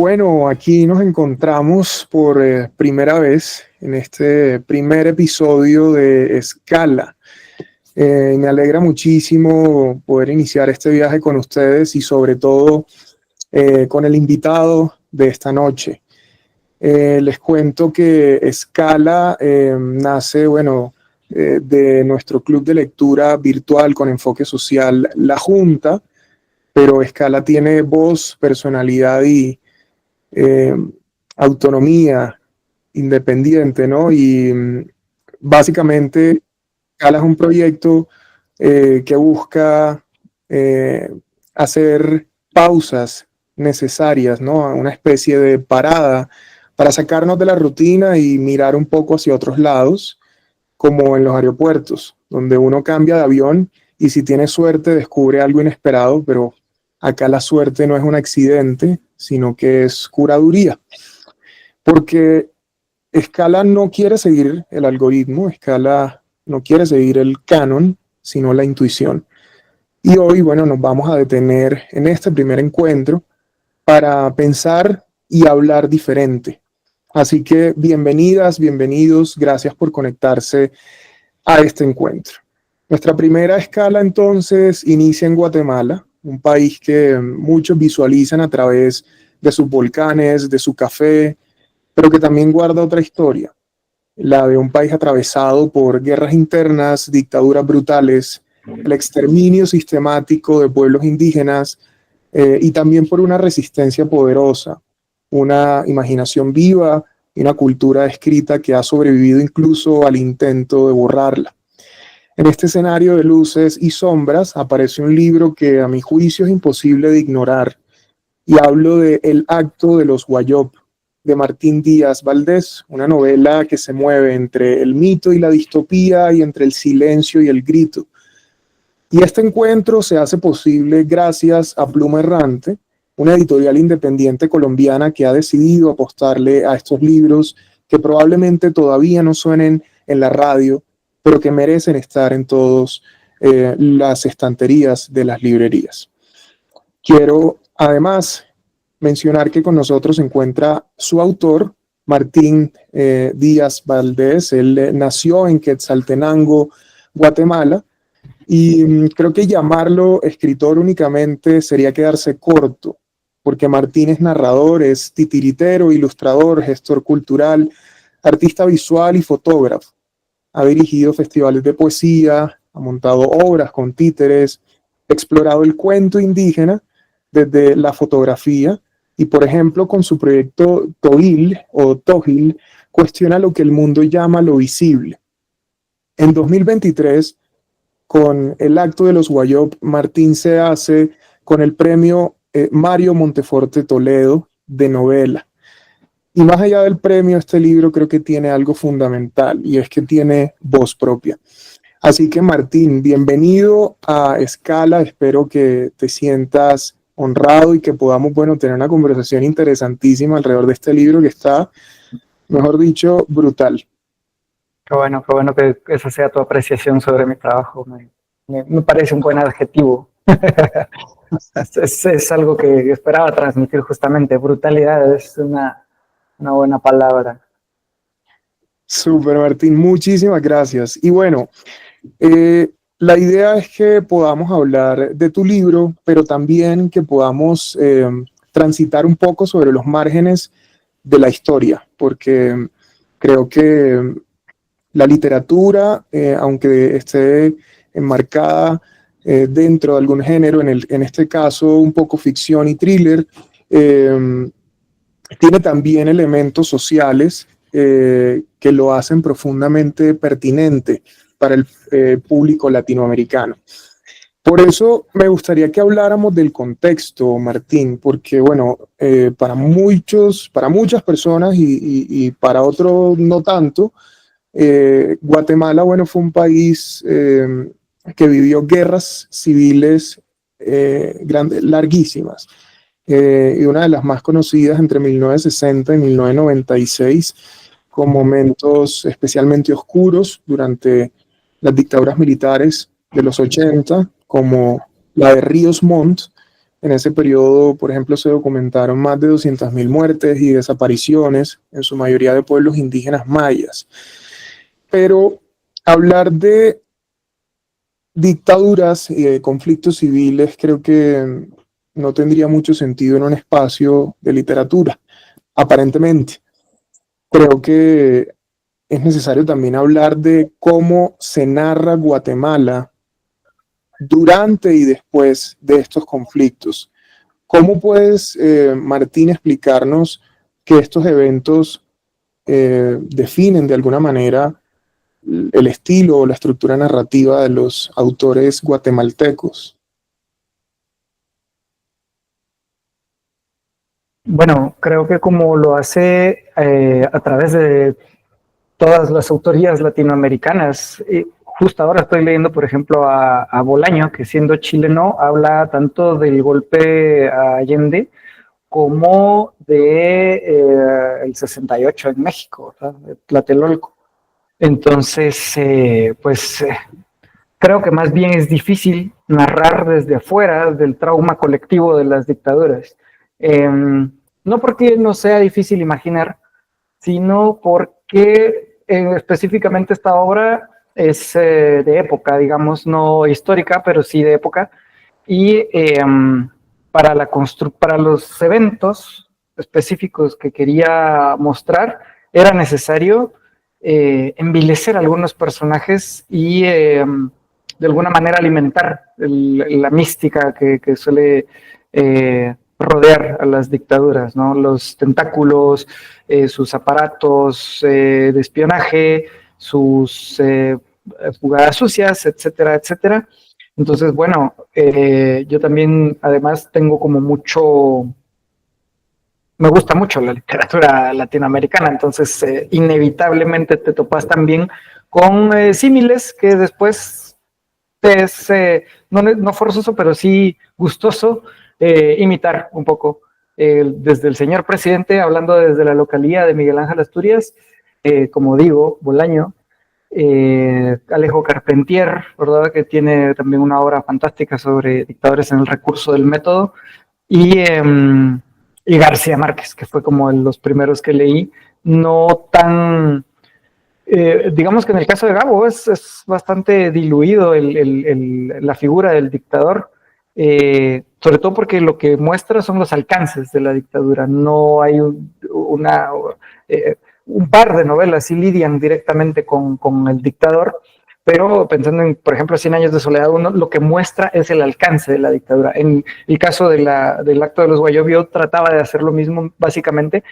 bueno, aquí nos encontramos por primera vez en este primer episodio de Escala. Me alegra muchísimo poder iniciar este viaje con ustedes y sobre todo con el invitado de esta noche. Les cuento que Escala nace, de nuestro club de lectura virtual con enfoque social, La Junta, pero Escala tiene voz, personalidad y eh, autonomía independiente, ¿no? Y básicamente Scala es un proyecto que busca hacer pausas necesarias, ¿no? Una especie de parada para sacarnos de la rutina y mirar un poco hacia otros lados, como en los aeropuertos, donde uno cambia de avión y si tiene suerte descubre algo inesperado, pero acá la suerte no es un accidente, sino que es curaduría. Porque Scala no quiere seguir el algoritmo, Scala no quiere seguir el canon, sino la intuición. Y hoy, nos vamos a detener en este primer encuentro para pensar y hablar diferente. Así que bienvenidas, bienvenidos, gracias por conectarse a este encuentro. Nuestra primera escala entonces inicia en Guatemala, un país que muchos visualizan a través de sus volcanes, de su café, pero que también guarda otra historia, la de un país atravesado por guerras internas, dictaduras brutales, el exterminio sistemático de pueblos indígenas y también por una resistencia poderosa, una imaginación viva y una cultura escrita que ha sobrevivido incluso al intento de borrarla. En este escenario de luces y sombras aparece un libro que a mi juicio es imposible de ignorar y hablo de El acto de los Wayop, de Martín Díaz Valdés, una novela que se mueve entre el mito y la distopía y entre el silencio y el grito. Y este encuentro se hace posible gracias a Pluma Errante, una editorial independiente colombiana que ha decidido apostarle a estos libros que probablemente todavía no suenen en la radio, pero que merecen estar en todas las estanterías de las librerías. Quiero además mencionar que con nosotros se encuentra su autor, Martín Díaz Valdés. Él nació en Quetzaltenango, Guatemala, y creo que llamarlo escritor únicamente sería quedarse corto, porque Martín es narrador, es titiritero, ilustrador, gestor cultural, artista visual y fotógrafo. Ha dirigido festivales de poesía, ha montado obras con títeres, ha explorado el cuento indígena desde la fotografía y, por ejemplo, con su proyecto Tohil o Tohil, cuestiona lo que el mundo llama lo visible. En 2023, con El acto de los Wayop, Martín se hace con el premio Mario Monteforte Toledo de novela. Y más allá del premio, este libro creo que tiene algo fundamental y es que tiene voz propia. Así que Martín, bienvenido a Escala, espero que te sientas honrado y que podamos, tener una conversación interesantísima alrededor de este libro que está, mejor dicho, brutal. Qué bueno que esa sea tu apreciación sobre mi trabajo. Me parece un buen adjetivo. es algo que esperaba transmitir justamente. Brutalidad es una buena palabra. Súper, Martín, muchísimas gracias. Y la idea es que podamos hablar de tu libro, pero también que podamos transitar un poco sobre los márgenes de la historia, porque creo que la literatura, aunque esté enmarcada dentro de algún género, en este caso un poco ficción y thriller, tiene también elementos sociales que lo hacen profundamente pertinente para el público latinoamericano. Por eso me gustaría que habláramos del contexto, Martín, porque para muchas personas y para otros no tanto, Guatemala, fue un país que vivió guerras civiles larguísimas. Y una de las más conocidas entre 1960 y 1996, con momentos especialmente oscuros durante las dictaduras militares de los 80, como la de Ríos Montt, En ese periodo, por ejemplo, se documentaron más de 200.000 muertes y desapariciones, en su mayoría de pueblos indígenas mayas. Pero hablar de dictaduras y de conflictos civiles creo que no tendría mucho sentido en un espacio de literatura, aparentemente. Creo que es necesario también hablar de cómo se narra Guatemala durante y después de estos conflictos. ¿Cómo puedes, Martín, explicarnos que estos eventos definen de alguna manera el estilo o la estructura narrativa de los autores guatemaltecos? Bueno, creo que como lo hace a través de todas las autorías latinoamericanas. Justo ahora estoy leyendo, por ejemplo, a Bolaño, que siendo chileno habla tanto del golpe a Allende como de el 68 en México, ¿verdad? Tlatelolco. Entonces, creo que más bien es difícil narrar desde afuera del trauma colectivo de las dictaduras. No porque no sea difícil imaginar, sino porque específicamente esta obra es de época, digamos, no histórica, pero sí de época, y para los eventos específicos que quería mostrar, era necesario envilecer algunos personajes y de alguna manera alimentar la mística que suele rodear a las dictaduras, ¿no? Los tentáculos, sus aparatos de espionaje, sus jugadas sucias, etcétera, etcétera. Entonces, bueno, yo también además tengo como mucho, me gusta mucho la literatura latinoamericana, entonces inevitablemente te topas también con símiles que después te es, no forzoso, pero sí gustoso imitar un poco. Desde el señor presidente, hablando desde la localía de Miguel Ángel Asturias, como digo, Bolaño, Alejo Carpentier, ¿verdad? Que tiene también una obra fantástica sobre dictadores en el recurso del método, y, y García Márquez, que fue como los primeros que leí, no tan... digamos que en el caso de Gabo es bastante diluido la figura del dictador, sobre todo porque lo que muestra son los alcances de la dictadura. No hay eh, un par de novelas sí lidian directamente con el dictador, pero pensando en, por ejemplo, Cien años de soledad, uno lo que muestra es el alcance de la dictadura. En el caso del acto de los Guayobio trataba de hacer lo mismo, básicamente,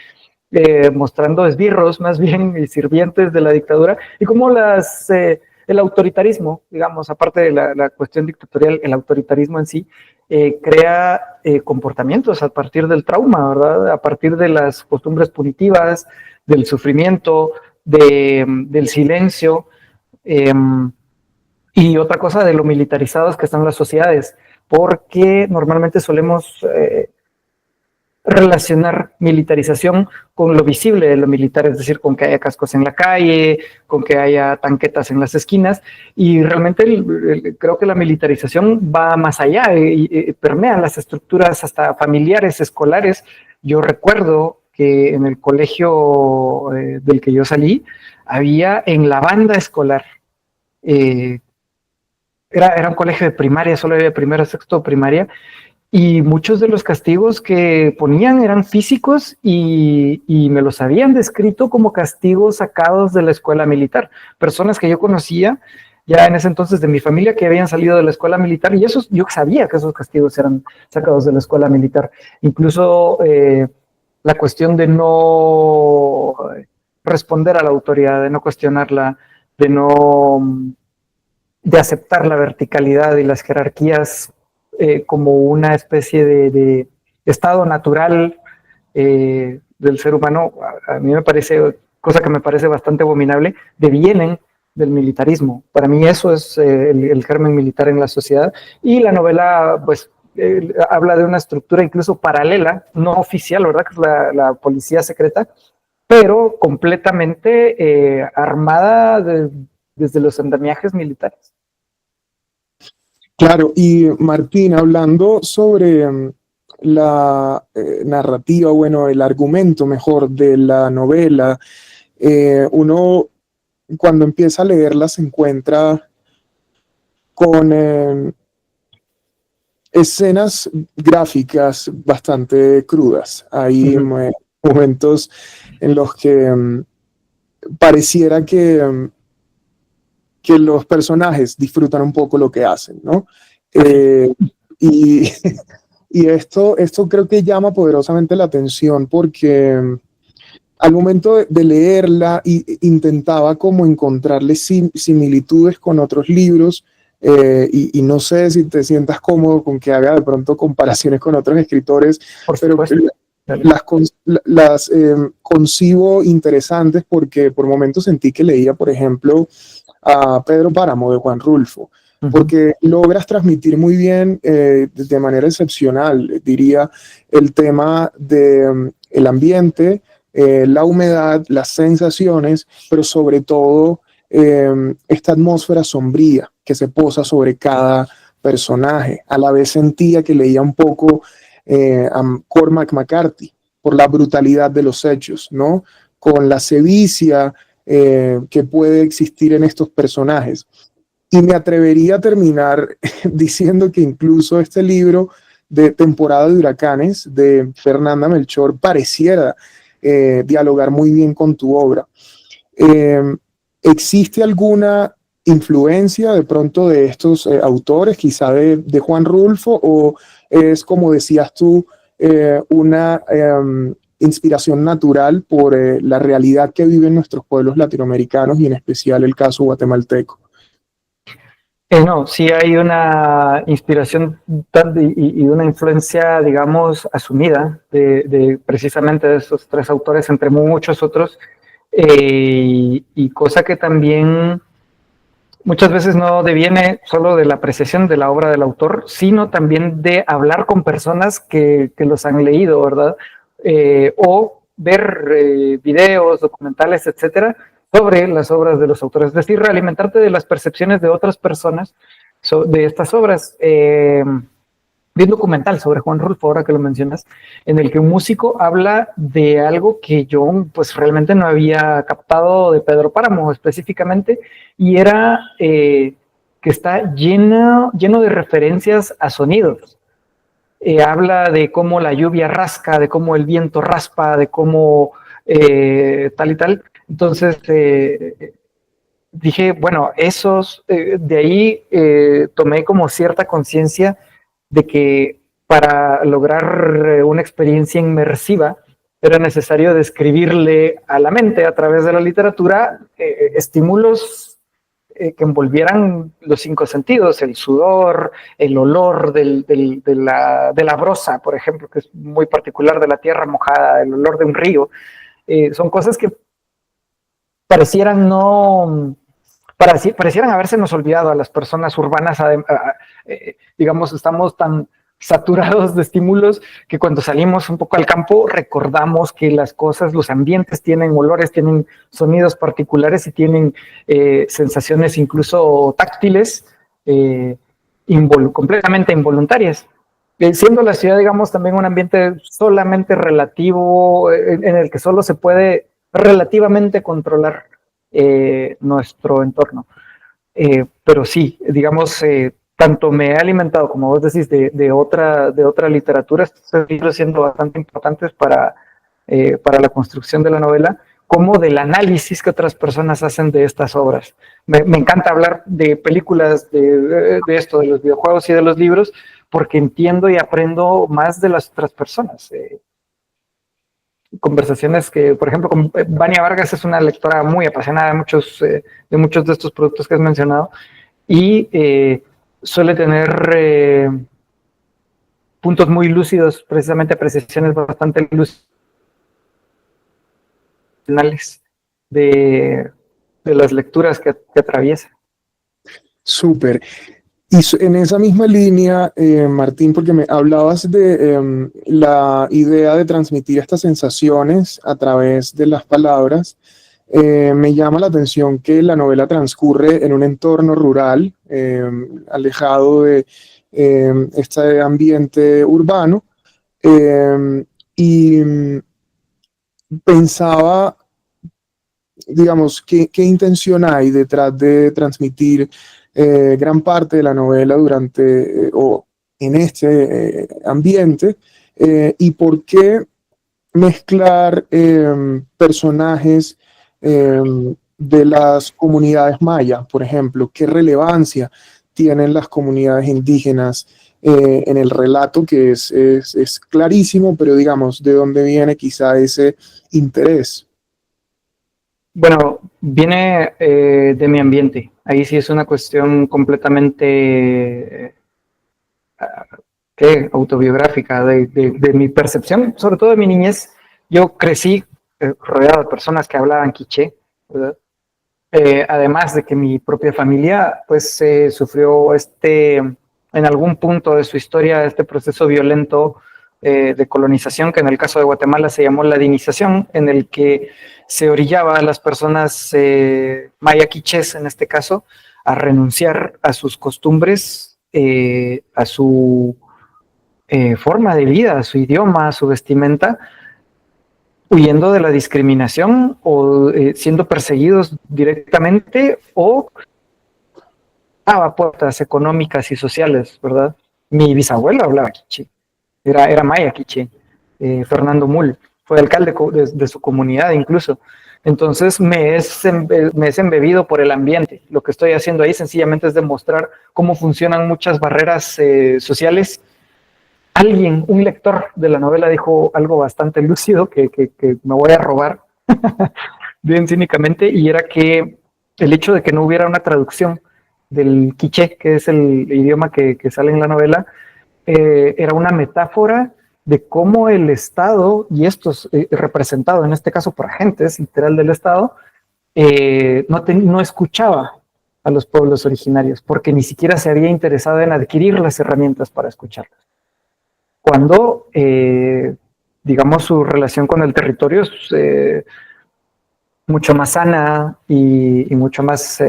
mostrando esbirros más bien y sirvientes de la dictadura y cómo el autoritarismo, digamos, aparte de la cuestión dictatorial, el autoritarismo en sí, crea comportamientos a partir del trauma, ¿verdad? A partir de las costumbres punitivas, del sufrimiento, del silencio, eh, y otra cosa de lo militarizadas que están las sociedades, porque normalmente solemos relacionar militarización con lo visible de lo militar, es decir, con que haya cascos en la calle, con que haya tanquetas en las esquinas, y realmente creo que la militarización va más allá y permea las estructuras hasta familiares, escolares. Yo recuerdo que en el colegio del que yo salí, había en la banda escolar, eh, era un colegio de primaria, solo había primero, sexto, primaria, y muchos de los castigos que ponían eran físicos y me los habían descrito como castigos sacados de la escuela militar. Personas que yo conocía ya en ese entonces de mi familia que habían salido de la escuela militar, y eso, yo sabía que esos castigos eran sacados de la escuela militar. Incluso la cuestión de no responder a la autoridad, de no cuestionarla, de aceptar la verticalidad y las jerarquías como una especie de estado natural del ser humano. A mí me parece, cosa que me parece bastante abominable, devienen del militarismo. Para mí eso es el germen militar en la sociedad, y la novela pues habla de una estructura incluso paralela, no oficial, ¿verdad? Que es la policía secreta, pero completamente armada desde los andamiajes militares. Claro, y Martín, hablando sobre la narrativa, bueno, el argumento mejor de la novela, uno cuando empieza a leerla se encuentra con escenas gráficas bastante crudas. Hay momentos en los que pareciera que los personajes disfrutan un poco lo que hacen, ¿no? Y, y esto creo que llama poderosamente la atención porque al momento de leerla intentaba como encontrarle similitudes con otros libros y no sé si te sientas cómodo con que haga de pronto comparaciones con otros escritores, pero las concibo interesantes porque por momentos sentí que leía, por ejemplo, a Pedro Páramo de Juan Rulfo, porque logras transmitir muy bien, de manera excepcional, diría, el tema del ambiente, la humedad, las sensaciones, pero sobre todo esta atmósfera sombría que se posa sobre cada personaje. A la vez sentía que leía un poco a Cormac McCarthy por la brutalidad de los hechos, ¿no? Con la sevicia que puede existir en estos personajes. Y me atrevería a terminar diciendo que incluso este libro de Temporada de Huracanes de Fernanda Melchor pareciera dialogar muy bien con tu obra. ¿Existe alguna influencia de pronto de estos autores, quizá de Juan Rulfo, o es, como decías tú, una inspiración natural por la realidad que viven nuestros pueblos latinoamericanos y en especial el caso guatemalteco? No, sí hay una inspiración y una influencia, digamos, asumida de precisamente de esos tres autores, entre muchos otros, y cosa que también muchas veces no deviene solo de la apreciación de la obra del autor, sino también de hablar con personas que los han leído, ¿verdad? O ver videos, documentales, etcétera, sobre las obras de los autores. Es decir, realimentarte de las percepciones de otras personas de estas obras. Vi un documental sobre Juan Rulfo, ahora que lo mencionas, en el que un músico habla de algo que yo pues realmente no había captado de Pedro Páramo específicamente, y era que está lleno de referencias a sonidos. Habla de cómo la lluvia rasca, de cómo el viento raspa, de cómo tal y tal. Entonces dije, bueno, de ahí tomé como cierta conciencia de que para lograr una experiencia inmersiva era necesario describirle a la mente a través de la literatura estímulos que envolvieran los cinco sentidos, el sudor, el olor de la brosa, por ejemplo, que es muy particular, de la tierra mojada, el olor de un río. Son cosas que parecieran habérsenos olvidado a las personas urbanas. Digamos, estamos tan saturados de estímulos que cuando salimos un poco al campo recordamos que las cosas, los ambientes tienen olores, tienen sonidos particulares y tienen sensaciones incluso táctiles, completamente involuntarias. Siendo la ciudad, digamos, también un ambiente solamente relativo, en el que solo se puede relativamente controlar nuestro entorno. Pero sí, digamos, tanto me he alimentado, como vos decís, de otra literatura, estos libros siendo bastante importantes para la construcción de la novela, como del análisis que otras personas hacen de estas obras. Me encanta hablar de películas, de esto, de los videojuegos y de los libros, porque entiendo y aprendo más de las otras personas. Conversaciones que, por ejemplo, con Vania Vargas es una lectora muy apasionada de muchos de estos productos que has mencionado, y suele tener puntos muy lúcidos, precisamente apreciaciones bastante lúcidas de las lecturas que atraviesa. Súper. Y en esa misma línea, Martín, porque me hablabas de la idea de transmitir estas sensaciones a través de las palabras, me llama la atención que la novela transcurre en un entorno rural, alejado de este ambiente urbano, Y pensaba, digamos, qué intención hay detrás de transmitir gran parte de la novela durante o en este ambiente, y por qué mezclar personajes de las comunidades mayas, por ejemplo, qué relevancia tienen las comunidades indígenas en el relato, que es clarísimo, pero digamos, ¿de dónde viene quizá ese interés? Bueno, viene de mi ambiente. Ahí sí es una cuestión completamente autobiográfica de mi percepción, sobre todo de mi niñez. Yo crecí rodeado de personas que hablaban quiché, ¿verdad? Además de que mi propia familia pues sufrió en algún punto de su historia este proceso violento de colonización, que en el caso de Guatemala se llamó ladinización, en el que se orillaba a las personas maya quichés, en este caso, a renunciar a sus costumbres, a su forma de vida, a su idioma, a su vestimenta, huyendo de la discriminación o siendo perseguidos directamente o a puertas económicas y sociales, ¿verdad? Mi bisabuelo hablaba quiché, era maya quiché, Fernando Mull, fue alcalde de su comunidad incluso. Entonces me es embebido por el ambiente. Lo que estoy haciendo ahí sencillamente es demostrar cómo funcionan muchas barreras sociales. Alguien, un lector de la novela, dijo algo bastante lúcido que me voy a robar bien cínicamente, y era que el hecho de que no hubiera una traducción del quiché, que es el idioma que sale en la novela, era una metáfora de cómo el Estado, y esto es representado en este caso por agentes literal del Estado, no escuchaba a los pueblos originarios, porque ni siquiera se había interesado en adquirir las herramientas para escucharlos. Cuando, digamos, su relación con el territorio es mucho más sana y mucho más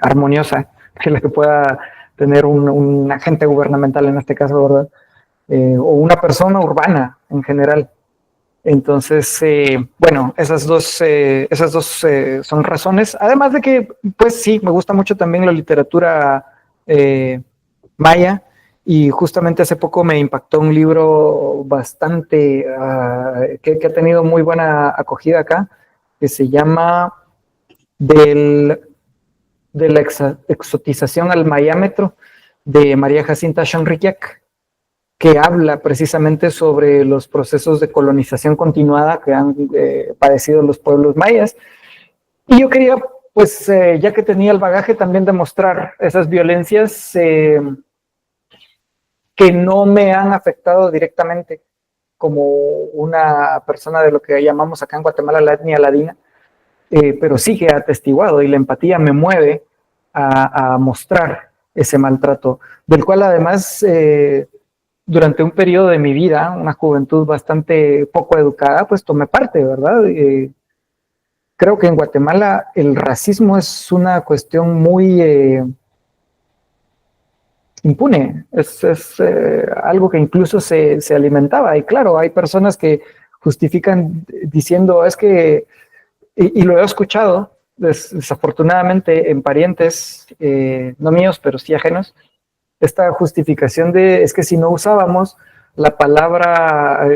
armoniosa que la que pueda tener un agente gubernamental en este caso, ¿verdad? O una persona urbana en general. Entonces, bueno, esas dos son razones. Además de que, pues sí, me gusta mucho también la literatura maya, y justamente hace poco me impactó un libro bastante, que ha tenido muy buena acogida acá, que se llama de la exotización al mayámetro, de María Jacinta Shonriquiac, que habla precisamente sobre los procesos de colonización continuada que han padecido los pueblos mayas. Y yo quería, pues, ya que tenía el bagaje, también demostrar esas violencias que no me han afectado directamente como una persona de lo que llamamos acá en Guatemala la etnia ladina, pero sí que he atestiguado, y la empatía me mueve a mostrar ese maltrato, del cual además durante un periodo de mi vida, una juventud bastante poco educada, pues tomé parte, ¿verdad? Creo que en Guatemala el racismo es una cuestión muy impune, es algo que incluso se alimentaba, y claro, hay personas que justifican diciendo, es que, y lo he escuchado, desafortunadamente en parientes, no míos, pero sí ajenos, esta justificación de, es que si no usábamos la palabra,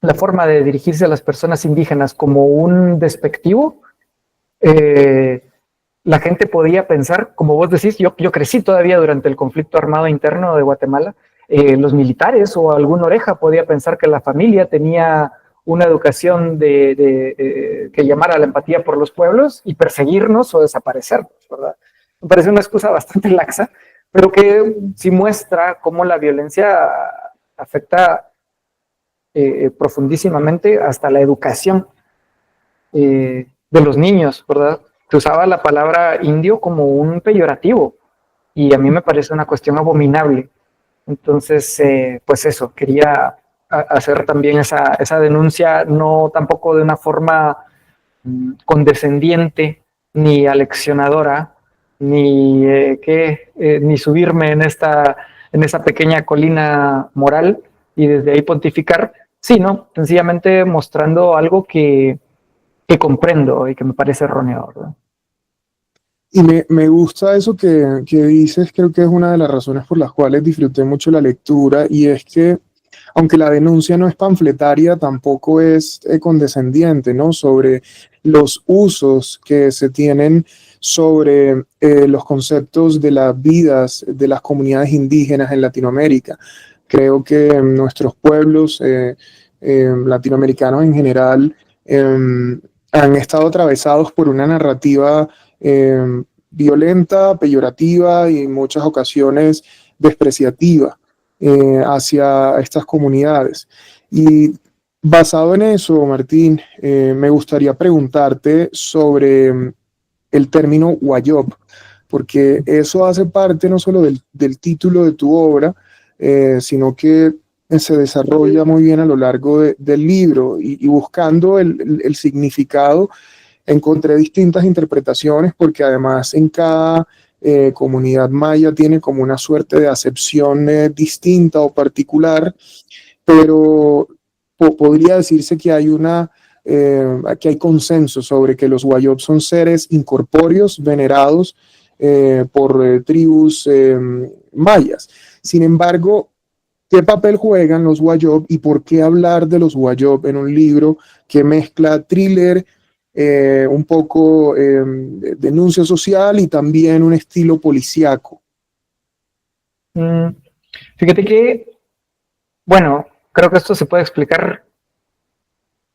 la forma de dirigirse a las personas indígenas como un despectivo, la gente podía pensar, como vos decís, yo crecí todavía durante el conflicto armado interno de Guatemala, los militares o algún oreja podía pensar que la familia tenía una educación que llamara a la empatía por los pueblos y perseguirnos o desaparecernos, ¿verdad? Me parece una excusa bastante laxa, pero que sí muestra cómo la violencia afecta profundísimamente hasta la educación de los niños, ¿verdad? Se usaba la palabra indio como un peyorativo, y a mí me parece una cuestión abominable. Entonces, pues eso, quería hacer también esa denuncia, no tampoco de una forma condescendiente ni aleccionadora, ni subirme en esa pequeña colina moral y desde ahí pontificar, sino sencillamente mostrando algo que comprendo y que me parece erróneo, ¿verdad? Y me gusta eso que dices, creo que es una de las razones por las cuales disfruté mucho la lectura, y es que aunque la denuncia no es panfletaria, tampoco es condescendiente, ¿no? Sobre los usos que se tienen sobre los conceptos de las vidas de las comunidades indígenas en Latinoamérica. Creo que nuestros pueblos latinoamericanos en general han estado atravesados por una narrativa violenta, peyorativa y en muchas ocasiones despreciativa hacia estas comunidades. Y basado en eso, Martín, me gustaría preguntarte sobre el término Wayop, porque eso hace parte no solo del título de tu obra, sino que se desarrolla muy bien a lo largo del libro, y buscando el significado encontré distintas interpretaciones, porque además en cada comunidad maya tiene como una suerte de acepción distinta o particular, pero podría decirse que que hay consenso sobre que los Wayop son seres incorpóreos venerados por tribus mayas. Sin embargo, ¿qué papel juegan los Wayop y por qué hablar de los Wayop en un libro que mezcla thriller, un poco denuncia social y también un estilo policíaco? Mm, Fíjate que, bueno, creo que esto se puede explicar.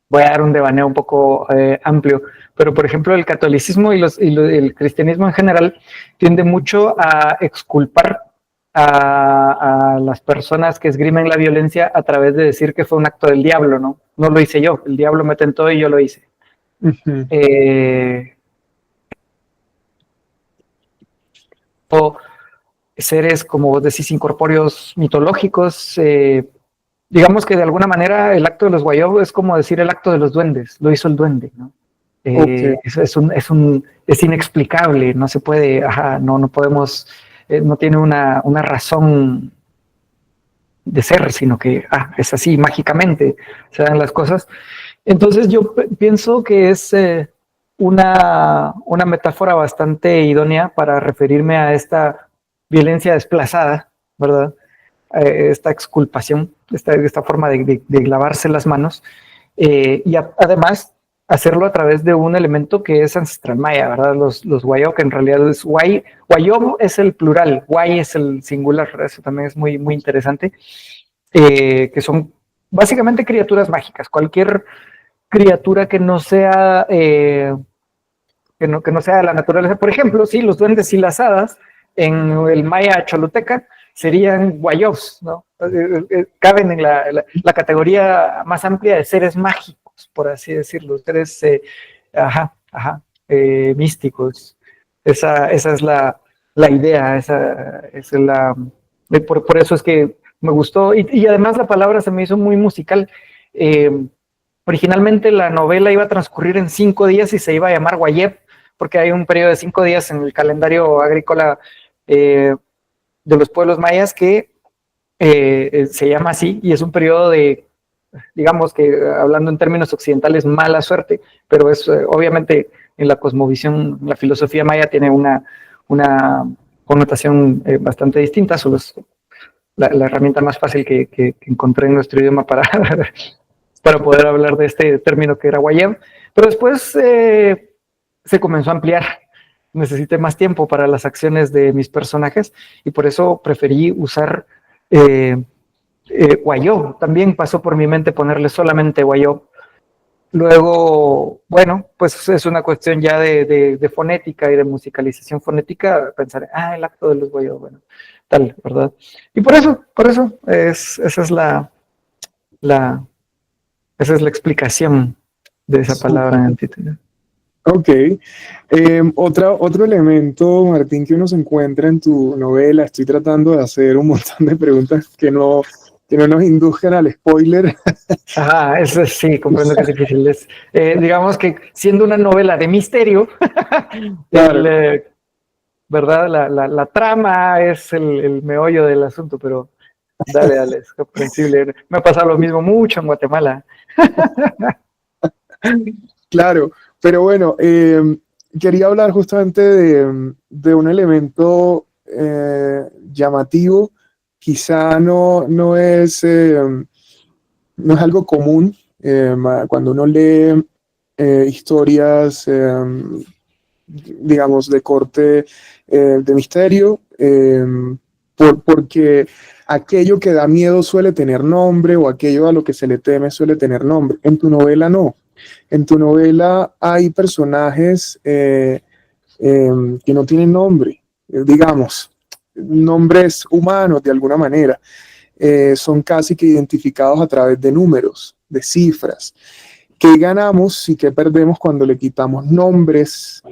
Voy a dar un devaneo un poco amplio, pero por ejemplo el catolicismo el cristianismo en general tiende mucho a exculpar a las personas que esgrimen la violencia a través de decir que fue un acto del diablo, ¿no? No lo hice yo, el diablo me tentó y yo lo hice. Uh-huh. O seres, como vos decís, incorpóreos mitológicos, digamos que de alguna manera el acto de los Wayop es como decir el acto de los duendes, lo hizo el duende, ¿no? Okay. Es inexplicable, no se puede, no podemos, no tiene una razón de ser, sino que es así, mágicamente se dan las cosas. Entonces yo pienso que es una metáfora bastante idónea para referirme a esta violencia desplazada, ¿verdad? Esta exculpación, esta forma de lavarse las manos, además hacerlo a través de un elemento que es ancestral maya, ¿verdad? Los Wayop, que en realidad es Wayop es el plural, Way es el singular, eso también es muy, muy interesante, que son básicamente criaturas mágicas, cualquier criatura que no sea que no sea de la naturaleza. Por ejemplo, sí, los duendes y las hadas en el maya choluteca serían guayobs, ¿no? Caben en la categoría más amplia de seres mágicos, por así decirlo, seres místicos. Esa es la idea, esa es por eso es que me gustó, y además la palabra se me hizo muy musical. Originalmente la novela iba a transcurrir en 5 días y se iba a llamar Guayep, porque hay un periodo de 5 días en el calendario agrícola de los pueblos mayas que se llama así, y es un periodo de, digamos que hablando en términos occidentales, mala suerte, pero es obviamente en la cosmovisión, la filosofía maya tiene una connotación bastante distinta, solo es la herramienta más fácil que encontré en nuestro idioma para poder hablar de este término que era Guayab, pero después se comenzó a ampliar. Necesité más tiempo para las acciones de mis personajes y por eso preferí usar Guayó. También pasó por mi mente ponerle solamente Guayó. Luego, bueno, pues es una cuestión ya de fonética y de musicalización fonética, pensar, el acto de los Guayó, bueno, tal, ¿verdad? Y por eso, esa es la explicación de esa palabra en el título. Ok. Otro elemento, Martín, que uno se encuentra en tu novela, estoy tratando de hacer un montón de preguntas que no nos induzcan al spoiler. Eso sí, comprendo que es difícil. Digamos que siendo una novela de misterio, Claro. ¿verdad? La trama es el meollo del asunto, pero dale, es comprensible. Me ha pasado lo mismo mucho en Guatemala. Claro, pero bueno, quería hablar justamente de un elemento llamativo, quizá no es algo común cuando uno lee historias, digamos, de corte de misterio, porque aquello que da miedo suele tener nombre o aquello a lo que se le teme suele tener nombre. En tu novela no. En tu novela hay personajes que no tienen nombre, digamos, nombres humanos de alguna manera. Son casi que identificados a través de números, de cifras. ¿Qué ganamos y qué perdemos cuando le quitamos nombres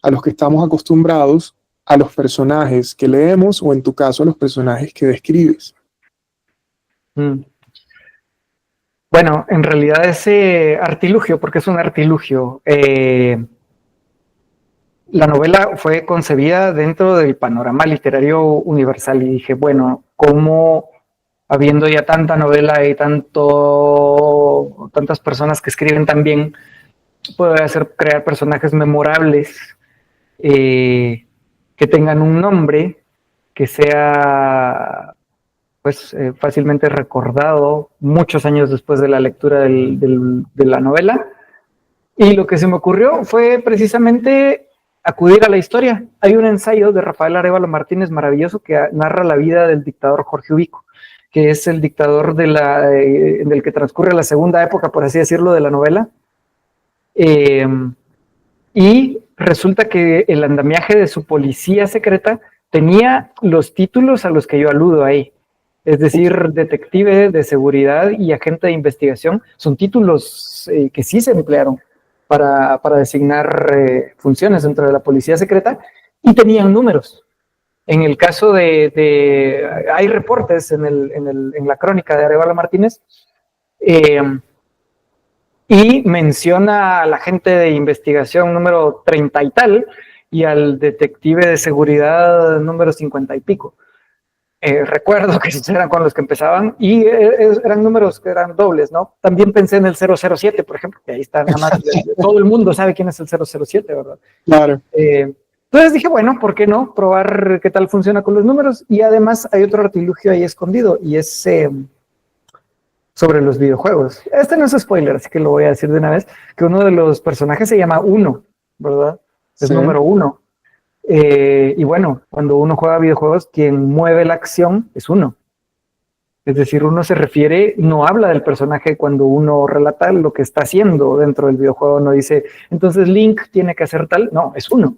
a los que estamos acostumbrados a los personajes que leemos o en tu caso a los personajes que describes? Mm. Bueno, en realidad ese artilugio, porque es un artilugio, la novela fue concebida dentro del panorama literario universal y dije, bueno, ¿cómo habiendo ya tanta novela y tantas personas que escriben tan bien, puedo crear personajes memorables que tengan un nombre, que sea pues fácilmente recordado muchos años después de la lectura de la novela? Y lo que se me ocurrió fue precisamente acudir a la historia. Hay un ensayo de Rafael Arévalo Martínez maravilloso que narra la vida del dictador Jorge Ubico, que es el dictador del que transcurre la segunda época, por así decirlo, de la novela. Y resulta que el andamiaje de su policía secreta tenía los títulos a los que yo aludo ahí. Es decir, detective de seguridad y agente de investigación son títulos que sí se emplearon para designar funciones dentro de la policía secreta y tenían números. En el caso hay reportes en la crónica de Arévalo Martínez y menciona al agente de investigación número 30 y tal y al detective de seguridad número 50 y pico. Recuerdo que esos eran con los que empezaban y eran números que eran dobles, ¿no? También pensé en el 007, por ejemplo, que ahí está nada más, todo el mundo sabe quién es el 007, ¿verdad? Claro. Entonces dije, bueno, ¿por qué no? Probar qué tal funciona con los números. Y además hay otro artilugio ahí escondido y es sobre los videojuegos. Este no es spoiler, así que lo voy a decir de una vez, que uno de los personajes se llama Uno, ¿verdad? Es Sí. número 1. Y bueno, cuando uno juega videojuegos, quien mueve la acción es uno. Es decir, uno se refiere, no habla del personaje cuando uno relata lo que está haciendo dentro del videojuego, no dice, entonces Link tiene que hacer tal, no, es uno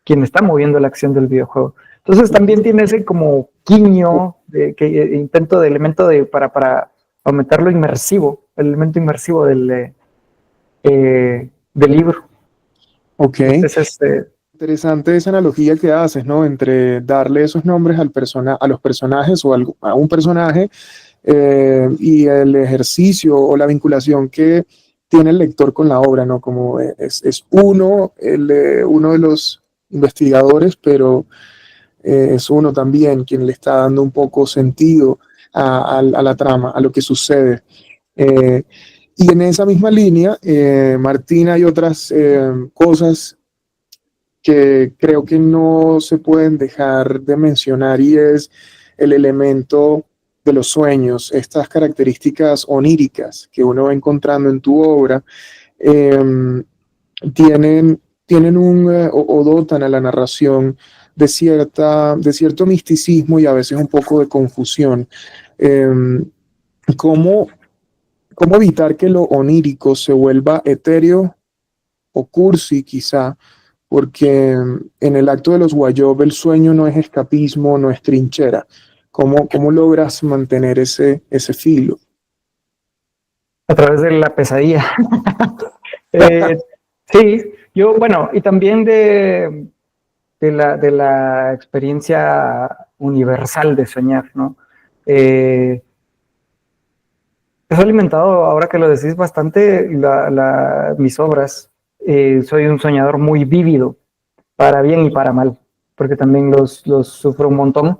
quien está moviendo la acción del videojuego. Entonces también tiene ese como guiño, intento de elemento para aumentar lo inmersivo, el elemento inmersivo del libro. Ok. Entonces, Interesante esa analogía que haces, ¿no? Entre darle esos nombres a los personajes o a un personaje y el ejercicio o la vinculación que tiene el lector con la obra, ¿no? Como es uno de los investigadores, pero es uno también quien le está dando un poco sentido a la trama, a lo que sucede. Eh, y en esa misma línea, Martina, hay otras cosas que creo que no se pueden dejar de mencionar y es el elemento de los sueños, estas características oníricas que uno va encontrando en tu obra, eh, tienen o dotan a la narración de cierto misticismo y a veces un poco de confusión. Eh, ¿cómo, ¿Cómo evitar que lo onírico se vuelva etéreo o cursi quizá? Porque en el acto de los Guayob el sueño no es escapismo, no es trinchera. ¿Cómo logras mantener ese filo? a través de la pesadilla. Sí, yo, bueno, y también de la experiencia universal de soñar, ¿no? Eso ha alimentado, ahora que lo decís, bastante mis obras. Soy un soñador muy vívido. para bien y para mal, porque también los sufro un montón.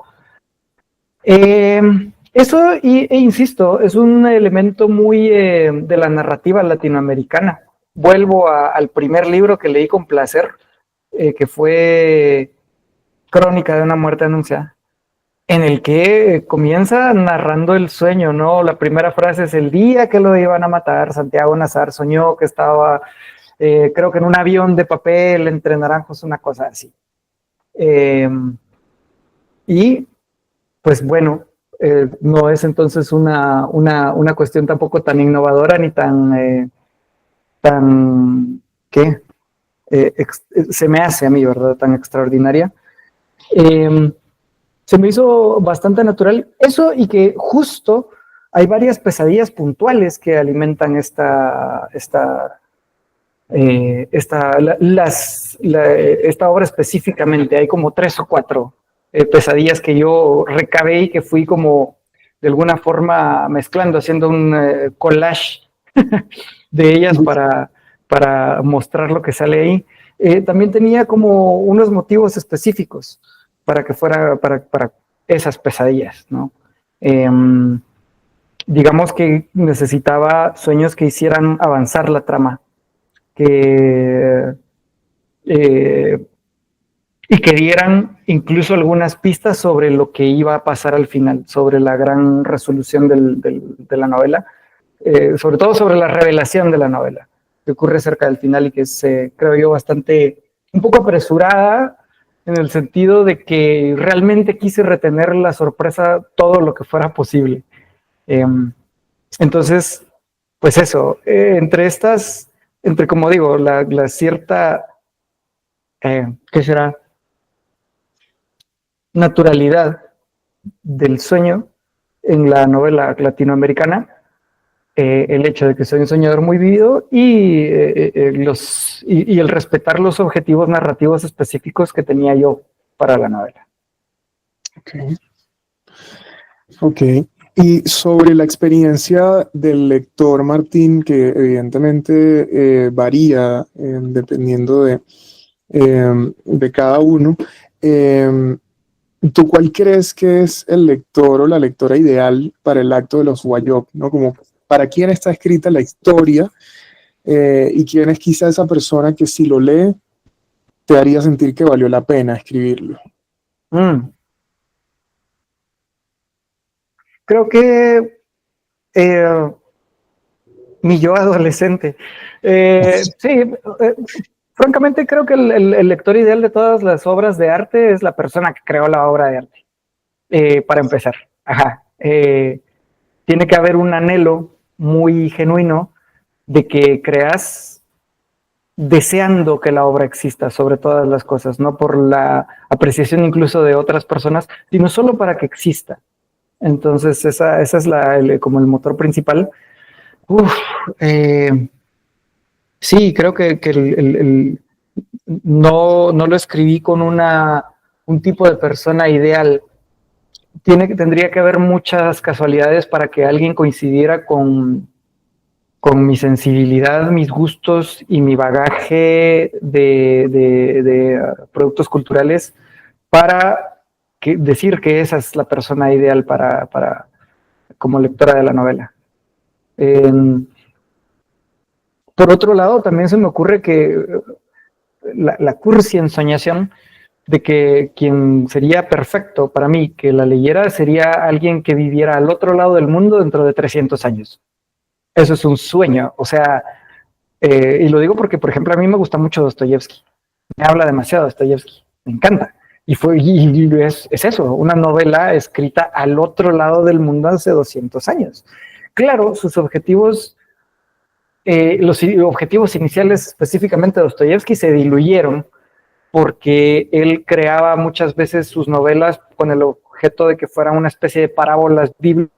Eso, e insisto, es un elemento muy de la narrativa latinoamericana. Vuelvo al primer libro que leí con placer, que fue Crónica de una muerte anunciada, en el que comienza narrando el sueño, ¿no? La primera frase es: el día que lo iban a matar, Santiago Nazar soñó que estaba, creo que en un avión de papel entre naranjos, una cosa así. Y pues bueno, no es entonces una cuestión tampoco tan innovadora ni tan ¿qué? Se me hace a mí, ¿verdad? Tan extraordinaria. Se me hizo bastante natural eso, y que justo hay varias pesadillas puntuales que alimentan esta obra específicamente. Hay como 3 o 4 pesadillas que yo recabé y que fui como de alguna forma mezclando, haciendo un collage de ellas para mostrar lo que sale ahí. También tenía como unos motivos específicos para que fuera para esas pesadillas, ¿no? Digamos que necesitaba sueños que hicieran avanzar la trama, y que dieran incluso algunas pistas sobre lo que iba a pasar al final, sobre la gran resolución de la novela, sobre todo sobre la revelación de la novela, que ocurre cerca del final y que es, creo yo, un poco apresurada, en el sentido de que realmente quise retener la sorpresa todo lo que fuera posible. Entonces, pues eso, entre como digo, la cierta, ¿qué será? Naturalidad del sueño en la novela latinoamericana, el hecho de que soy un soñador muy vivido y el respetar los objetivos narrativos específicos que tenía yo para la novela. Ok. Y sobre la experiencia del lector, Martín, que evidentemente varía dependiendo de cada uno, ¿tú cuál crees que es el lector o la lectora ideal para el acto de los Wayop, ¿no? Como para quién está escrita la historia, y quién es quizá esa persona que si lo lee te haría sentir que valió la pena escribirlo. Creo que mi yo adolescente. Sí, francamente creo que el lector ideal de todas las obras de arte es la persona que creó la obra de arte, para empezar. Ajá. Tiene que haber un anhelo muy genuino de que creas deseando que la obra exista sobre todas las cosas, no por la apreciación incluso de otras personas, sino solo para que exista. Entonces esa es como el motor principal. Sí, creo que no lo escribí con un tipo de persona ideal. Tendría que haber muchas casualidades para que alguien coincidiera con mi sensibilidad, mis gustos y mi bagaje de productos culturales para decir que esa es la persona ideal para como lectora de la novela. Por otro lado, también se me ocurre que la cursi ensoñación de que quien sería perfecto para mí que la leyera sería alguien que viviera al otro lado del mundo dentro de 300 años. Eso es un sueño, o sea, y lo digo porque, por ejemplo, a mí me gusta mucho Dostoyevsky, me habla demasiado Dostoyevsky, me encanta, y es eso, una novela escrita al otro lado del mundo hace 200 años. Claro, sus objetivos, los objetivos iniciales específicamente de Dostoyevsky se diluyeron porque él creaba muchas veces sus novelas con el objeto de que fueran una especie de parábolas bíblicas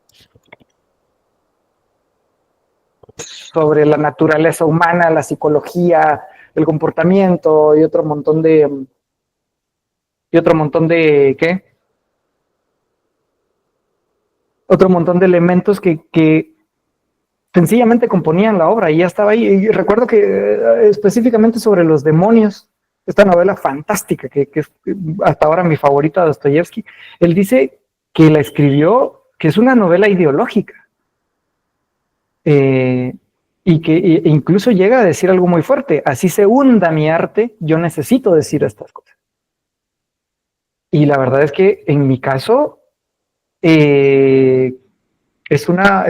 sobre la naturaleza humana, la psicología, el comportamiento y otro montón de ¿qué? Otro montón de elementos que sencillamente componían la obra y ya estaba ahí. Y recuerdo que específicamente sobre los demonios esta novela fantástica, que es hasta ahora mi favorita de Dostoyevsky, él dice que la escribió, que es una novela ideológica. Y que incluso llega a decir algo muy fuerte: así se hunda mi arte, yo necesito decir estas cosas. Y la verdad es que en mi caso es una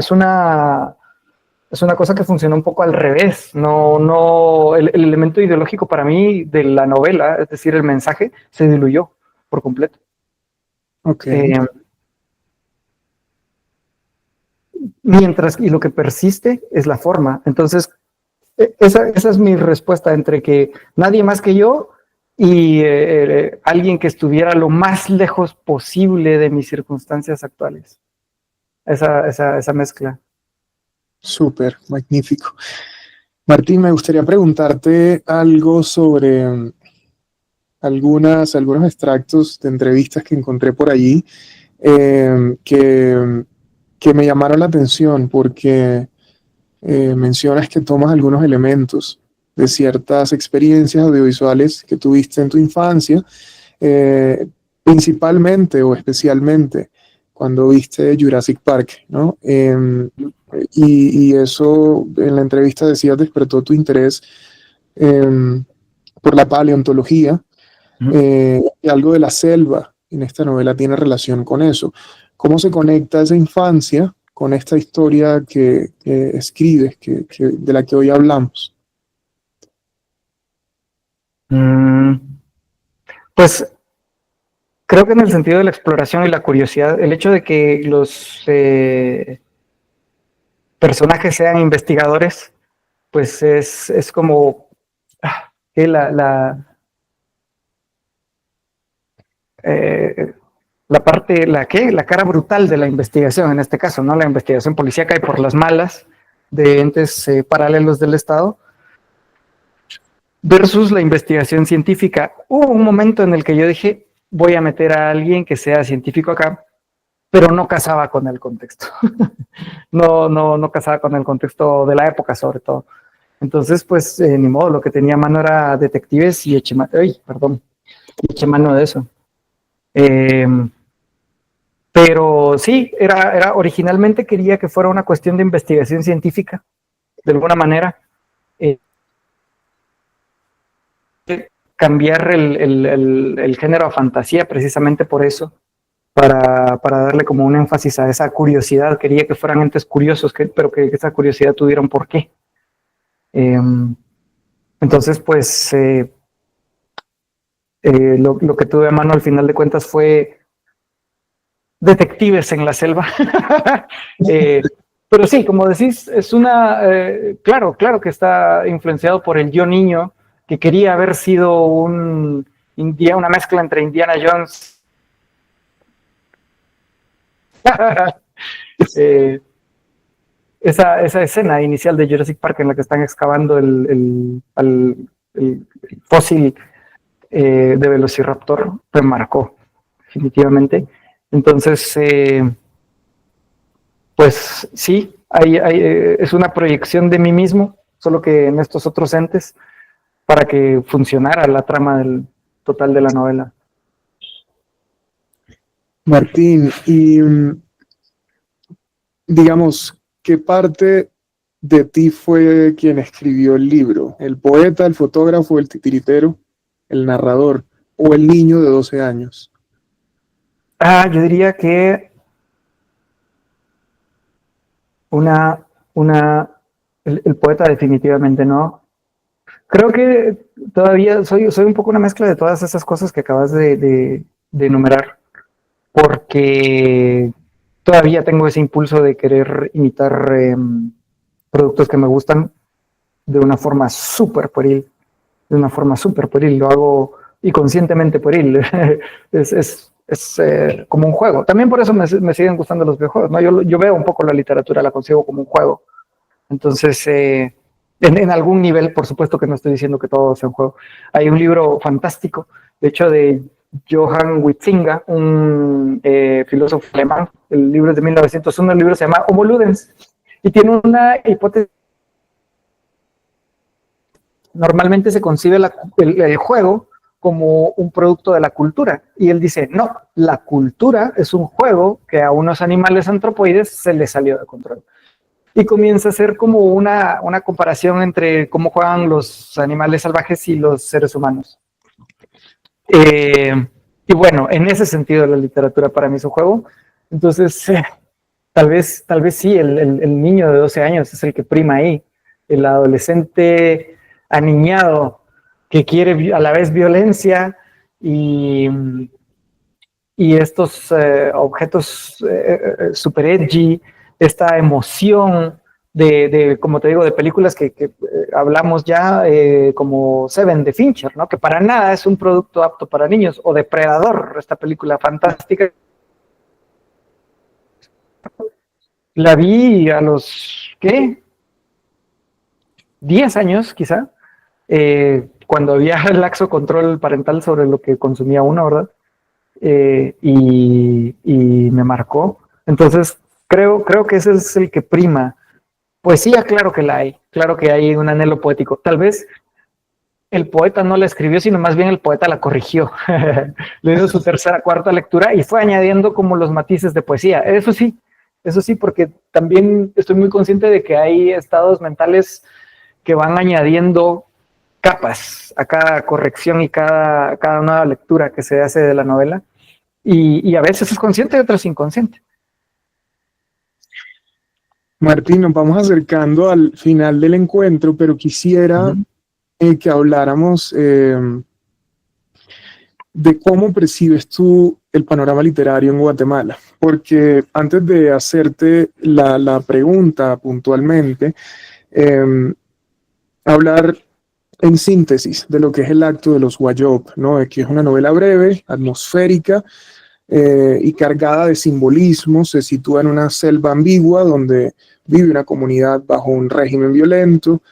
cosa que funciona un poco al revés. El elemento ideológico para mí de la novela, es decir, el mensaje, se diluyó por completo. Okay. Y lo que persiste es la forma. Entonces, esa es mi respuesta, entre que nadie más que yo y alguien que estuviera lo más lejos posible de mis circunstancias actuales. Esa mezcla. Súper, magnífico. Martín, me gustaría preguntarte algo sobre algunos extractos de entrevistas que encontré por allí, que me llamaron la atención porque mencionas que tomas algunos elementos de ciertas experiencias audiovisuales que tuviste en tu infancia, principalmente o especialmente cuando viste Jurassic Park, ¿no? Y eso en la entrevista decías despertó tu interés por la paleontología, y algo de la selva en esta novela tiene relación con eso. ¿Cómo se conecta esa infancia con esta historia que escribes, de la que hoy hablamos? Pues creo que en el sentido de la exploración y la curiosidad, el hecho de que los personajes sean investigadores, pues es como que la parte, la cara brutal de la investigación, en este caso, ¿no? La investigación policíaca y por las malas de entes paralelos del Estado, versus la investigación científica. Hubo un momento en el que yo dije, voy a meter a alguien que sea científico acá, pero no casaba con el contexto. no casaba con el contexto de la época, sobre todo. Entonces, pues, ni modo, lo que tenía a mano era detectives y eché mano de eso. Pero sí, originalmente quería que fuera una cuestión de investigación científica, de alguna manera. Cambiar el género a fantasía precisamente por eso, para darle como un énfasis a esa curiosidad. Quería que fueran entes curiosos, pero que esa curiosidad tuviera un porqué. Entonces, pues, lo que tuve a mano al final de cuentas fue detectives en la selva. Pero sí, como decís, es claro que está influenciado por el yo niño, que quería haber sido una mezcla entre Indiana Jones. Esa escena inicial de Jurassic Park en la que están excavando el fósil de Velociraptor me marcó definitivamente. Entonces, pues sí, es una proyección de mí mismo, solo que en estos otros entes, para que funcionara la trama total de la novela. Martín, y digamos, ¿qué parte de ti fue quien escribió el libro? ¿El poeta, el fotógrafo, el titiritero, el narrador o el niño de 12 años? Yo diría que el poeta definitivamente no. Creo que todavía soy un poco una mezcla de todas esas cosas que acabas de enumerar, porque todavía tengo ese impulso de querer imitar productos que me gustan de una forma súper pueril, lo hago y conscientemente pueril. es como un juego. También por eso me siguen gustando los videojuegos, ¿no? Yo veo un poco la literatura, la concibo como un juego. Entonces, en algún nivel, por supuesto que no estoy diciendo que todo sea un juego. Hay un libro fantástico, de hecho, de Johann Huizinga, un filósofo alemán. El libro es de 1901, el libro se llama Homo Ludens, y tiene una hipótesis. Normalmente se concibe el juego como un producto de la cultura. Y él dice, no, la cultura es un juego que a unos animales antropoides se les salió de control. Y comienza a ser como una comparación entre cómo juegan los animales salvajes y los seres humanos. Y bueno, en ese sentido la literatura para mí es un juego. Entonces, tal vez sí, el niño de 12 años es el que prima ahí. El adolescente aniñado que quiere a la vez violencia y estos objetos super edgy, esta emoción como te digo, de películas que hablamos ya, como Seven de Fincher, ¿no? Que para nada es un producto apto para niños, o Depredador, esta película fantástica. La vi a los, ¿qué? 10 años, quizá, cuando había laxo control parental sobre lo que consumía uno, ¿verdad? Y me marcó. Entonces, creo que ese es el que prima. Poesía, claro que la hay, claro que hay un anhelo poético. Tal vez el poeta no la escribió, sino más bien el poeta la corrigió. Le dio su tercera, cuarta lectura y fue añadiendo como los matices de poesía. Eso sí, porque también estoy muy consciente de que hay estados mentales que van añadiendo capas a cada corrección y cada nueva lectura que se hace de la novela. Y a veces es consciente y otras inconsciente. Martín, nos vamos acercando al final del encuentro, pero quisiera que habláramos de cómo percibes tú el panorama literario en Guatemala. Porque antes de hacerte la pregunta puntualmente, hablar en síntesis de lo que es el acto de los Guayop, ¿no? Que es una novela breve, atmosférica, y cargada de simbolismo. Se sitúa en una selva ambigua donde vive una comunidad bajo un régimen violento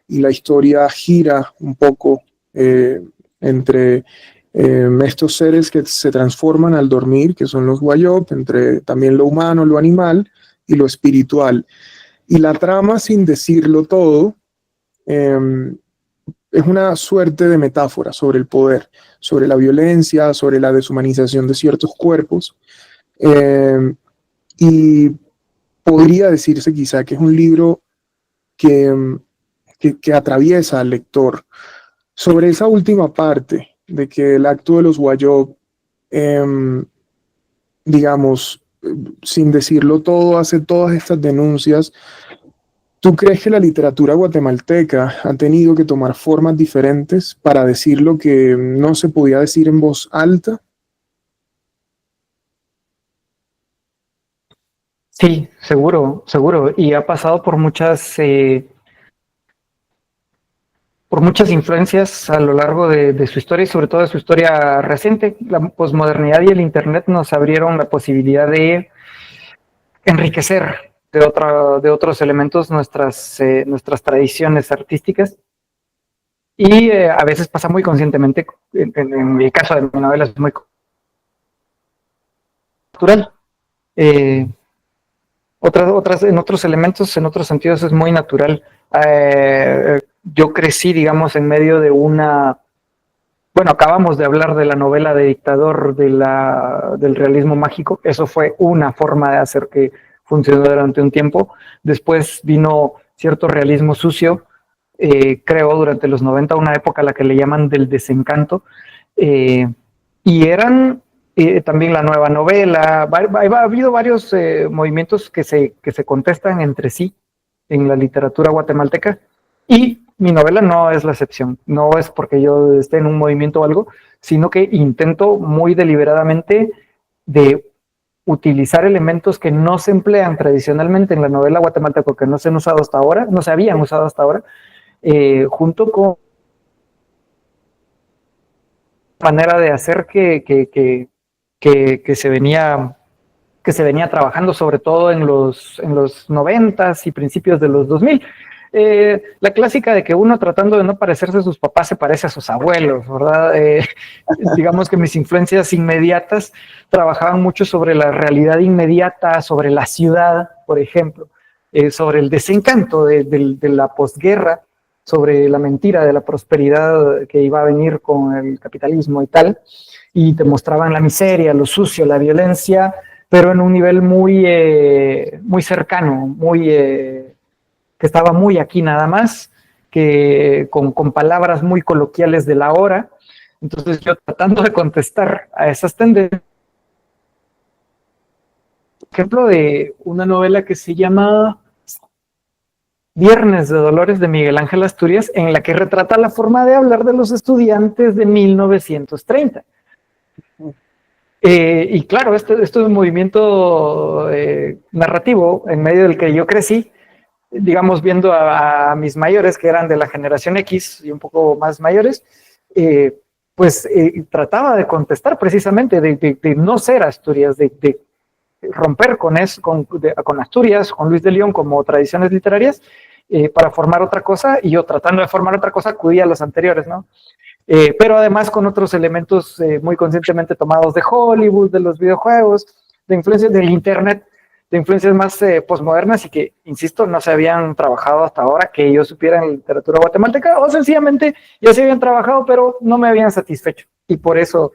y la historia gira un poco entre estos seres que se transforman al dormir, que son los Guayop, entre también lo humano, lo animal y lo espiritual. Y la trama, sin decirlo todo, es una suerte de metáfora sobre el poder, sobre la violencia, sobre la deshumanización de ciertos cuerpos. Y podría decirse quizá que es un libro que atraviesa al lector. Sobre esa última parte de que el acto de los Guayop, digamos, sin decirlo todo, hace todas estas denuncias. ¿Tú crees que la literatura guatemalteca ha tenido que tomar formas diferentes para decir lo que no se podía decir en voz alta? Sí, seguro. Y ha pasado por muchas influencias a lo largo de su historia y sobre todo de su historia reciente. La posmodernidad y el Internet nos abrieron la posibilidad de enriquecer de otros elementos nuestras tradiciones artísticas. Y a veces pasa muy conscientemente. En el caso de mi novela es muy natural. En otros elementos, en otros sentidos es muy natural. Yo crecí, digamos, en medio de bueno, acabamos de hablar de la novela de Dictador del realismo mágico. Eso fue una forma de hacer que funcionó durante un tiempo. Después vino cierto realismo sucio, creo, durante los 90, una época a la que le llaman del desencanto. Y eran también la nueva novela. Ha habido varios movimientos que se contestan entre sí en la literatura guatemalteca, y mi novela no es la excepción. No es porque yo esté en un movimiento o algo, sino que intento muy deliberadamente de utilizar elementos que no se emplean tradicionalmente en la novela guatemalteca, que no se han usado hasta ahora, no se habían usado hasta ahora, junto con manera de hacer que se venía trabajando sobre todo en los 90s y principios de los 2000. La clásica de que uno, tratando de no parecerse a sus papás, se parece a sus abuelos, ¿verdad? Digamos que mis influencias inmediatas trabajaban mucho sobre la realidad inmediata, sobre la ciudad, por ejemplo, sobre el desencanto de la posguerra, sobre la mentira de la prosperidad que iba a venir con el capitalismo y tal, y te mostraban la miseria, lo sucio, la violencia, pero en un nivel muy cercano, que estaba muy aquí nada más, que con palabras muy coloquiales de la hora. Entonces yo tratando de contestar a esas tendencias, ejemplo de una novela que se llama Viernes de Dolores de Miguel Ángel Asturias, en la que retrata la forma de hablar de los estudiantes de 1930. Y claro, esto es un movimiento narrativo en medio del que yo crecí, digamos, viendo a mis mayores que eran de la generación X y un poco más mayores, pues trataba de contestar precisamente, de no ser Asturias, de romper con Asturias, con Luis de León como tradiciones literarias, para formar otra cosa, y yo tratando de formar otra cosa acudía a los anteriores, ¿no? Pero además con otros elementos muy conscientemente tomados de Hollywood, de los videojuegos, de influencias del internet, de influencias más postmodernas y que, insisto, no se habían trabajado hasta ahora, que yo supiera en literatura guatemalteca, o sencillamente ya se habían trabajado, pero no me habían satisfecho. Y por eso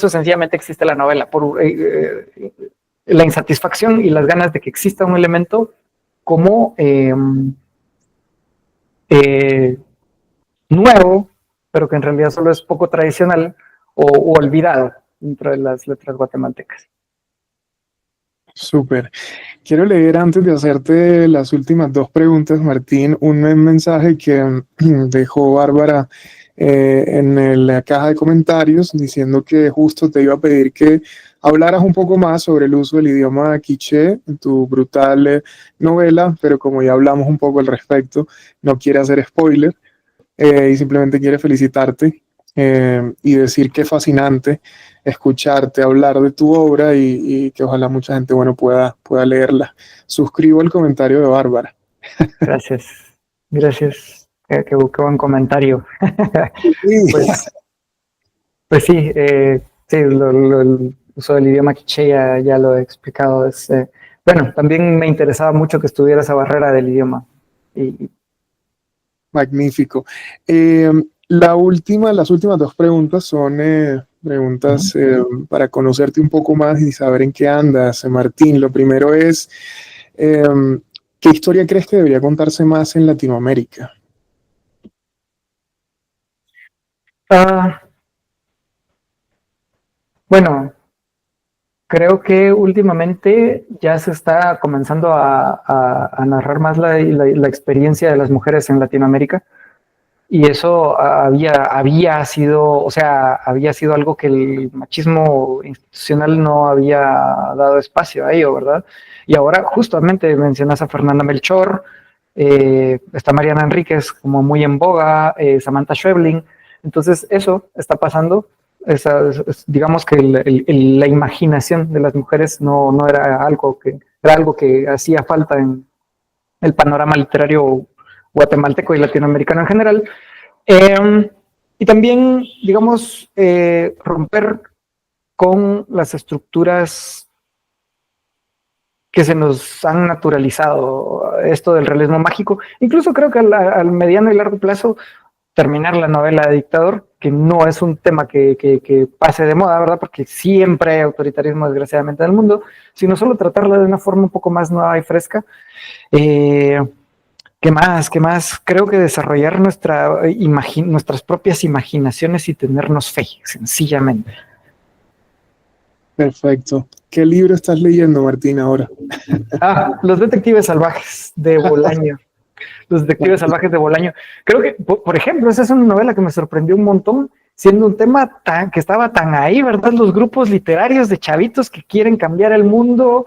sencillamente existe la novela, por la insatisfacción y las ganas de que exista un elemento como nuevo, pero que en realidad solo es poco tradicional o olvidado dentro de las letras guatemaltecas. Súper. Quiero leer antes de hacerte las últimas dos preguntas, Martín, un mensaje que dejó Bárbara en la caja de comentarios diciendo que justo te iba a pedir que hablaras un poco más sobre el uso del idioma quiché en tu brutal novela, pero como ya hablamos un poco al respecto, no quiere hacer spoiler y simplemente quiere felicitarte y decir que es fascinante escucharte hablar de tu obra y que ojalá mucha gente pueda leerla. Suscribo el comentario de Bárbara. Gracias. Qué buen comentario. pues sí, sí, el uso del idioma quiché ya lo he explicado. Bueno, también me interesaba mucho que estuviera esa barrera del idioma. Magnífico. Las últimas dos preguntas son preguntas para conocerte un poco más y saber en qué andas, Martín. Lo primero es, ¿qué historia crees que debería contarse más en Latinoamérica? Bueno, creo que últimamente ya se está comenzando a narrar más la experiencia de las mujeres en Latinoamérica. Y eso había sido algo que el machismo institucional no había dado espacio a ello, ¿verdad? Y ahora justamente mencionas a Fernanda Melchor, está Mariana Enríquez como muy en boga, Samantha Schweblin. Entonces eso está pasando. Digamos que la imaginación de las mujeres no era algo que hacía falta en el panorama literario guatemalteco y latinoamericano en general. Y también, digamos, romper con las estructuras que se nos han naturalizado, esto del realismo mágico. Incluso creo que al mediano y largo plazo terminar la novela de Dictador, que no es un tema que pase de moda, ¿verdad? Porque siempre hay autoritarismo, desgraciadamente, en el mundo, sino solo tratarla de una forma un poco más nueva y fresca. ¿Qué más? Creo que desarrollar nuestras propias imaginaciones y tenernos fe, sencillamente. Perfecto. ¿Qué libro estás leyendo, Martín, ahora? Los Detectives Salvajes de Bolaño. Los Detectives Salvajes de Bolaño. Creo que, por ejemplo, esa es una novela que me sorprendió un montón, siendo un tema que estaba tan ahí, ¿verdad? Los grupos literarios de chavitos que quieren cambiar el mundo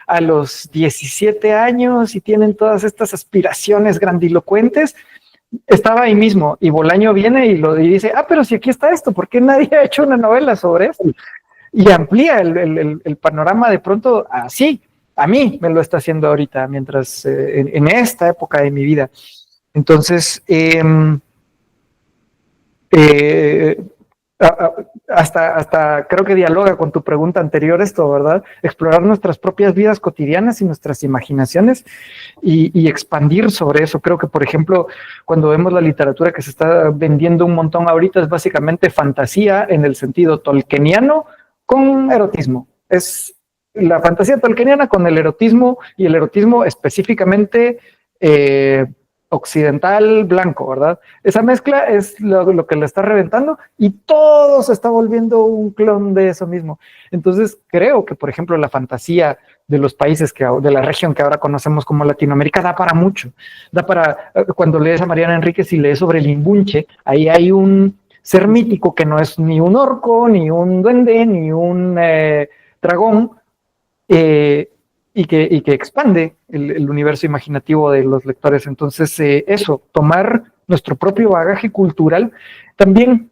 a los 17 años y tienen todas estas aspiraciones grandilocuentes. Estaba ahí mismo y Bolaño viene y dice, pero si aquí está esto, ¿por qué nadie ha hecho una novela sobre esto? Y amplía el panorama de pronto así. A mí me lo está haciendo ahorita, mientras en esta época de mi vida. Entonces, hasta creo que dialoga con tu pregunta anterior esto, ¿verdad? Explorar nuestras propias vidas cotidianas y nuestras imaginaciones y expandir sobre eso. Creo que, por ejemplo, cuando vemos la literatura que se está vendiendo un montón ahorita, es básicamente fantasía en el sentido tolkieniano con erotismo. Es la fantasía tolkieniana con el erotismo, y el erotismo específicamente occidental blanco, ¿verdad? Esa mezcla es lo que le está reventando, y todo se está volviendo un clon de eso mismo. Entonces creo que, por ejemplo, la fantasía de los países de la región que ahora conocemos como Latinoamérica da para mucho. Da para, cuando lees a Mariana Enríquez y lees sobre el Imbunche, ahí hay un ser mítico que no es ni un orco, ni un duende, ni un dragón, y que expande el universo imaginativo de los lectores. Entonces, eso, tomar nuestro propio bagaje cultural. También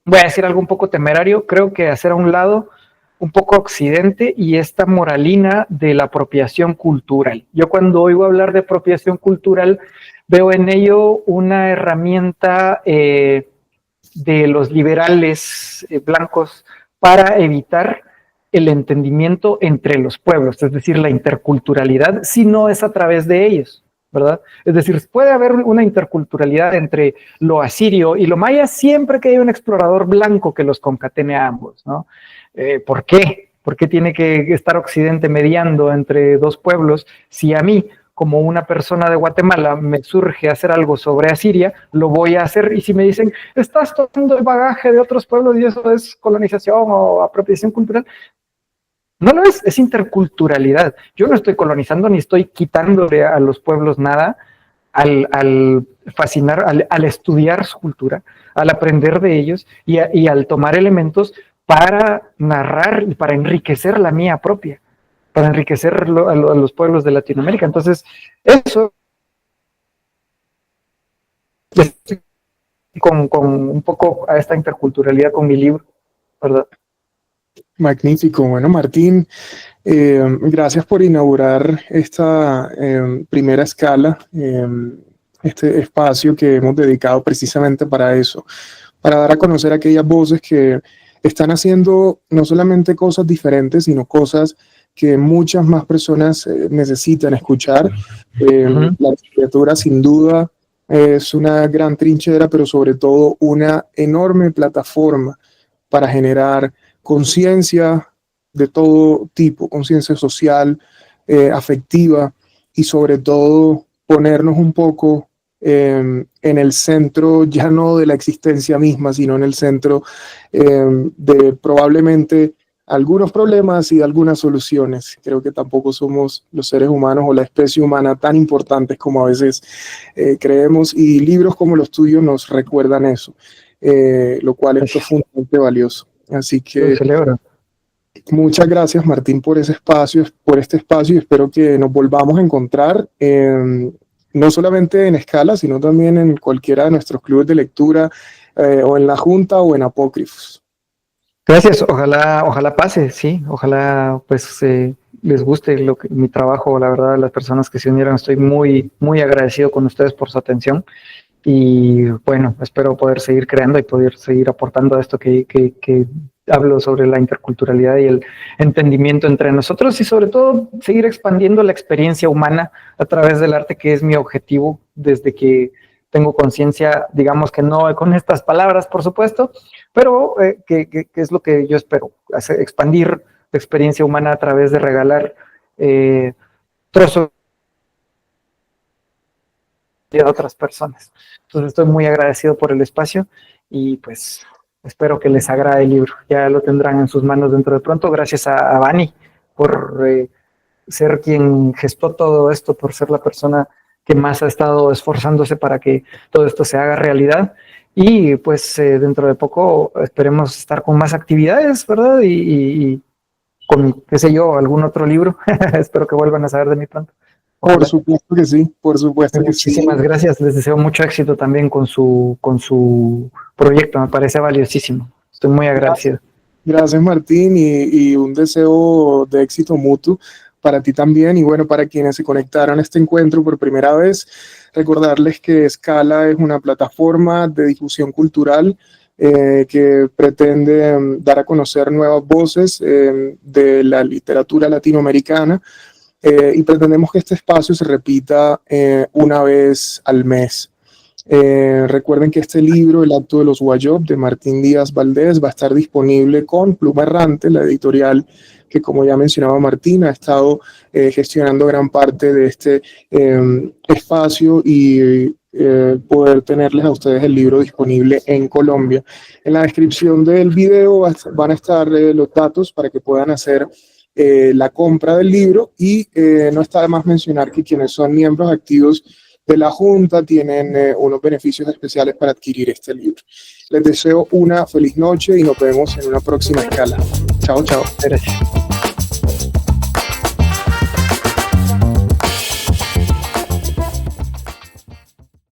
voy a decir algo un poco temerario, creo que hacer a un lado un poco Occidente y esta moralina de la apropiación cultural. Yo cuando oigo hablar de apropiación cultural, veo en ello una herramienta de los liberales blancos para evitar el entendimiento entre los pueblos, es decir, la interculturalidad, si no es a través de ellos, ¿verdad? Es decir, puede haber una interculturalidad entre lo asirio y lo maya siempre que haya un explorador blanco que los concatene a ambos, ¿no? ¿Por qué? ¿Por qué tiene que estar Occidente mediando entre dos pueblos si a mí, como una persona de Guatemala, me surge hacer algo sobre Asiria, lo voy a hacer? Y si me dicen, estás tomando el bagaje de otros pueblos y eso es colonización o apropiación cultural, no lo es interculturalidad. Yo no estoy colonizando ni estoy quitándole a los pueblos nada al fascinar, al estudiar su cultura, al aprender de ellos y al tomar elementos para narrar y para enriquecer la mía propia, para enriquecer a los pueblos de Latinoamérica. Entonces, eso con un poco a esta interculturalidad con mi libro, ¿verdad? Magnífico. Bueno, Martín, gracias por inaugurar esta primera escala, este espacio que hemos dedicado precisamente para eso, para dar a conocer a aquellas voces que están haciendo no solamente cosas diferentes, sino cosas que muchas más personas necesitan escuchar. La literatura sin duda es una gran trinchera, pero sobre todo una enorme plataforma para generar conciencia de todo tipo, conciencia social, afectiva, y sobre todo ponernos un poco en el centro, ya no de la existencia misma, sino en el centro de probablemente algunos problemas y de algunas soluciones. Creo que tampoco somos los seres humanos o la especie humana tan importantes como a veces creemos, y libros como los tuyos nos recuerdan eso, lo cual es profundamente valioso. Así que muchas gracias, Martín, por ese espacio, por este espacio, y espero que nos volvamos a encontrar, no solamente en Escala, sino también en cualquiera de nuestros clubes de lectura, o en La Junta o en Apócrifos. Gracias, ojalá pase, sí, ojalá pues les guste mi trabajo. La verdad, las personas que se unieron, estoy muy, muy agradecido con ustedes por su atención. Y bueno, espero poder seguir creando y poder seguir aportando a esto que hablo sobre la interculturalidad y el entendimiento entre nosotros, y sobre todo seguir expandiendo la experiencia humana a través del arte, que es mi objetivo desde que tengo conciencia, digamos que no con estas palabras, por supuesto, pero que es lo que yo espero, expandir la experiencia humana a través de regalar trozos a otras personas. Entonces estoy muy agradecido por el espacio y pues espero que les agrade el libro. Ya lo tendrán en sus manos dentro de pronto. Gracias a Vani por ser quien gestó todo esto, por ser la persona que más ha estado esforzándose para que todo esto se haga realidad. Y pues dentro de poco esperemos estar con más actividades, ¿verdad? Y con, qué sé yo, algún otro libro. Espero que vuelvan a saber de mí pronto. Ojalá. Por supuesto que sí, por supuesto que sí. Muchísimas gracias, les deseo mucho éxito también con su proyecto, me parece valiosísimo. Estoy muy agradecido. Gracias, Martín, y un deseo de éxito mutuo para ti también. Y bueno, para quienes se conectaron a este encuentro por primera vez, recordarles que Escala es una plataforma de difusión cultural que pretende dar a conocer nuevas voces de la literatura latinoamericana, y pretendemos que este espacio se repita una vez al mes. Recuerden que este libro, El acto de los Guayop, de Martín Díaz Valdés, va a estar disponible con Pluma Errante, la editorial que, como ya mencionaba Martín, ha estado gestionando gran parte de este espacio y poder tenerles a ustedes el libro disponible en Colombia. En la descripción del video van a estar los datos para que puedan hacer la compra del libro, y no está de más mencionar que quienes son miembros activos de la Junta tienen unos beneficios especiales para adquirir este libro. Les deseo una feliz noche y nos vemos en una próxima escala. Chao, chao. Gracias.